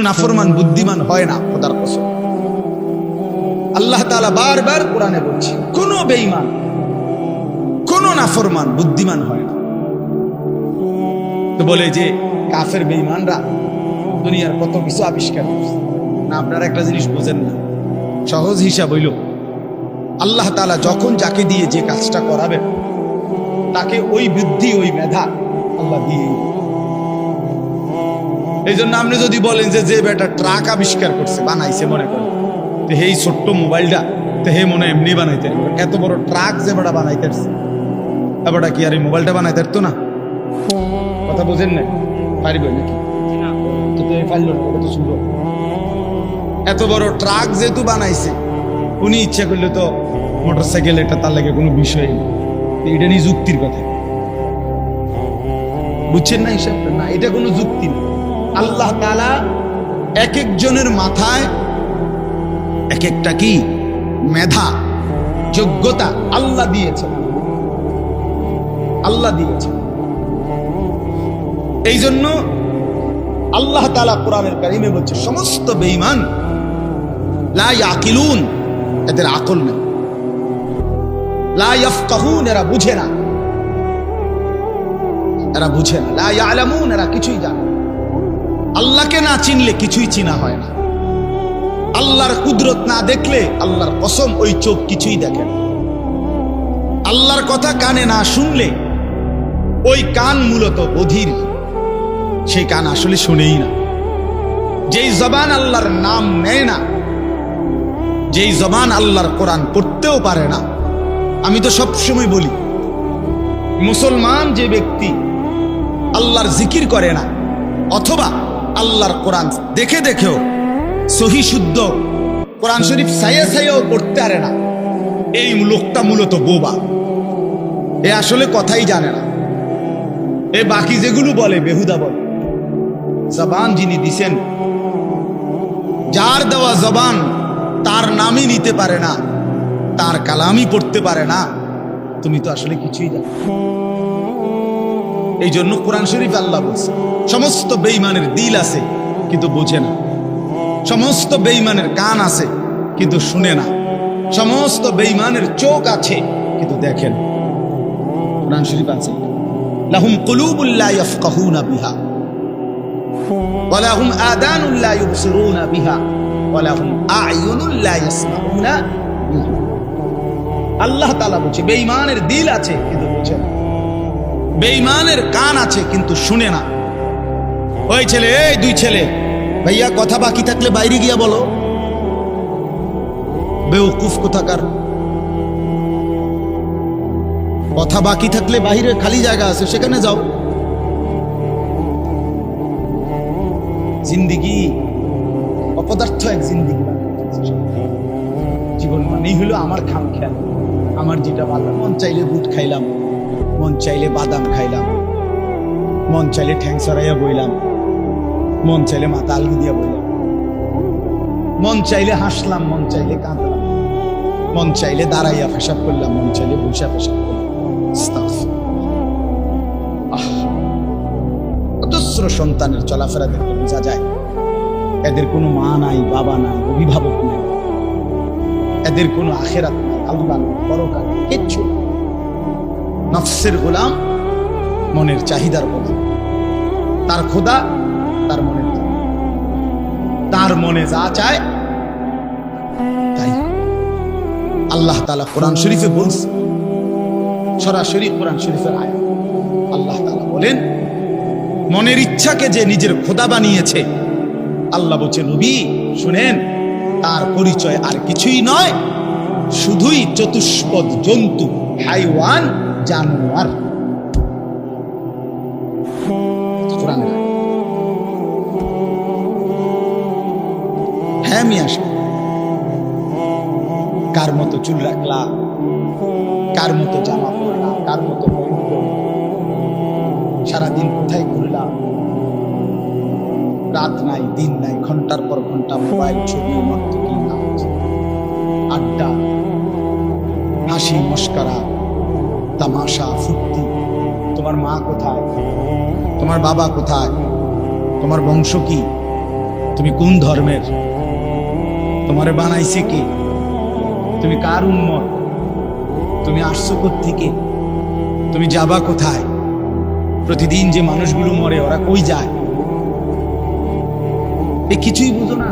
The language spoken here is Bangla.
নাফরমান বুদ্ধিমান হয় না। খোদার কসম, আল্লাহ তাআলা বারবার কোরআনে বলছেন, কোন বেঈমান, কোন নাফরমান বুদ্ধিমান হয় না। তো বলে যে কাফের বেঈমানরা দুনিয়ার কত কিছু আবিষ্কার করছে না। আপনারা একটা জিনিস বোঝেন না, সহজ হিসাব হইল আল্লাহ তাআলা যখন যাকে দিয়ে যে কাজটা করাবেন তাকে ওই বুদ্ধি ওই মেধা আল্লাহ দিয়ে। এই জন্য আপনি যদি বলেন যে যে বেটা ট্রাক আবিষ্কার করছে বানাইছে, মনে করেন তো এই ছোট্ট মোবাইলটা তো হে মনে এমনি বানাইতে, এত বড় ট্রাক যে বেটা বানাইতে বেটা কি আর এই মোবাইলটা বানাইতে পারতো না? কথা বোঝেন না? পারিব নাকি? এত বড় ট্রাক যেহেতু বানাইছে, উনি ইচ্ছা করলে তো মোটরসাইকেল এটা তার লাগে কোনো বিষয় নেই। এটা নিয়ে যুক্তির কথা বুঝছেন না? হিসাবটা না, এটা কোনো যুক্তি না। আল্লাহ তাআলা এক একজনের মাথায় এক একটা কি মেধা যোগ্যতা আল্লাহ দিয়েছেন, আল্লাহ দিয়েছেন। এই জন্য আল্লাহ তাআলা কোরআনের কারিমে বলছে সমস্ত বেঈমান লা ইয়াকিলুন, এদের আকল নেই, লা ইয়াফকাহুন, এরা বুঝে না, এরা বুঝে না, লা ইয়ালামুন, এরা কিছুই জানে না। আল্লাহকে না চিনলে কিছুই চিনা হয় না। আল্লাহর কুদরত না দেখলে আল্লাহর কসম ওই চোখ কিছুই দেখে না। আল্লাহর কথা কানে না শুনলে ওই কান মূলত বধির, সেই কান আসলে শুনেই না। যেই জবান আল্লাহর নাম নেয় না, যেই জবান আল্লাহর কোরআন পড়তেও পারে না। আমি তো সবসময় বলি, মুসলমান যে ব্যক্তি আল্লাহর জিকির করে না অথবা আল্লাহর কোরআন দেখে দেখেও সহি শুদ্ধ কোরআন শরীফ সাইয়া সাইয়াও পড়তে পারে না, এই লোকটা মূলত বোবা। এ আসলে কথাই জানে না। এ বাকি যেগুলো বলে বেহুদা বলে। জবান যিনি দিছেন, যার দেওয়া জবান তার নামই নিতে পারে না, তার কালামই পড়তে পারে না, তুমি তো আসলে কিছুই জানো। এই জন্য কোরআন শরীফ আল্লাহ বলছে সমস্ত বেঈমানের দিল আছে কিন্তু বোঝে না, সমস্ত বেঈমানের কান আছে কিন্তু শুনে না, সমস্ত বেঈমানের চোখ আছে কিন্তু দেখেন। কোরআন শরীফ আছে, লাহুম কুলুবুল লা ইয়াফকাহুনা বিহা ওয়া লাহুম আযানুল লা ইবসিরুনা বিহা ওয়া লাহুম আ'য়ুনুল লা ইয়াসমাউনা বিহা। আল্লাহ তাআলা বলছে বেঈমানের দিল আছে কিন্তু বোঝে না, বেঈমানের কান আছে কিন্তু শুনে না। ওই ছেলে, এই দুই ছেলে, ভাইয়া কথা বাকি থাকলে বাইরে গিয়া বলো। বেওকুফ কোথাকার, কথা বাকি থাকলে বাইরে খালি জায়গা আছে সেখানে যাও। জিন্দিগি অপদার্থ এক জিন্দিগি। জীবন মানেই হলো আমার খাম খেয়াল, আমার যেটা ভালো, মন চাইলে বুট খাইলাম, মন চাইলে বাদাম খাইলাম, মন চাইলে ঠ্যাং সরাইয়া বইলাম, মন চাইলে মাথা আলগি দিয়া বইলাম, মন চাইলে হাসলাম, মন চাইলে কাঁদলাম, মন চাইলে দাঁড়াইয়া পেশাব করলাম, মন চাইলে বসে পেশাব করলাম। অজস্র সন্তানের চলাফেরা দেখতে বোঝা যায় এদের কোনো মা নাই, বাবা নাই, অভিভাবক নাই, এদের কোনো আখেরাত নাই, আল্লাহ নাই, পরকাল নাই, কিচ্ছু। নফসের গোলাম, মনের চাহিদার কথা, তার খোদা তার মনের, তার মনে যা চায় তাই। আল্লাহ তাআলা কোরআন শরীফে বলছে, সরাসরি কোরআন শরীফের আয়াত, আল্লাহ তাআলা বলেন মনের ইচ্ছাকে যে নিজের খোদা বানিয়েছে, আল্লাহ বলছে নবী শুনেন তার পরিচয় আর কিছুই নয়, শুধুই চতুষ্পদ জন্তু, হাইওয়ান, জানোয়ার। কোরআনের হ্যাঁ মিয়া, কার মতো চুল রাখলা, কার মতো জামা পরলা, কার মতো সারাদিন কোথায় ঘুরলাম, রাত নাই দিন নাই, ঘন্টার পর ঘন্টা মোবাইল, ছবি, নর্তকী, নাচ, আড্ডা, হাসি, মস্করা, তামাশা, ফুর্তি। তোমার মা কোথায়, তোমার বাবা কোথায়, তোমার বংশ কি, তুমি কোন ধর্মের, তোমারে বানাইছে কে, তুমি কার উম্মত, তুমি আসছো কোত্থেকে, তুমি যাবা কোথায়, প্রতিদিন যে মানুষগুলো মরে ওরা কই যায়, এ কিছুই বুঝো না।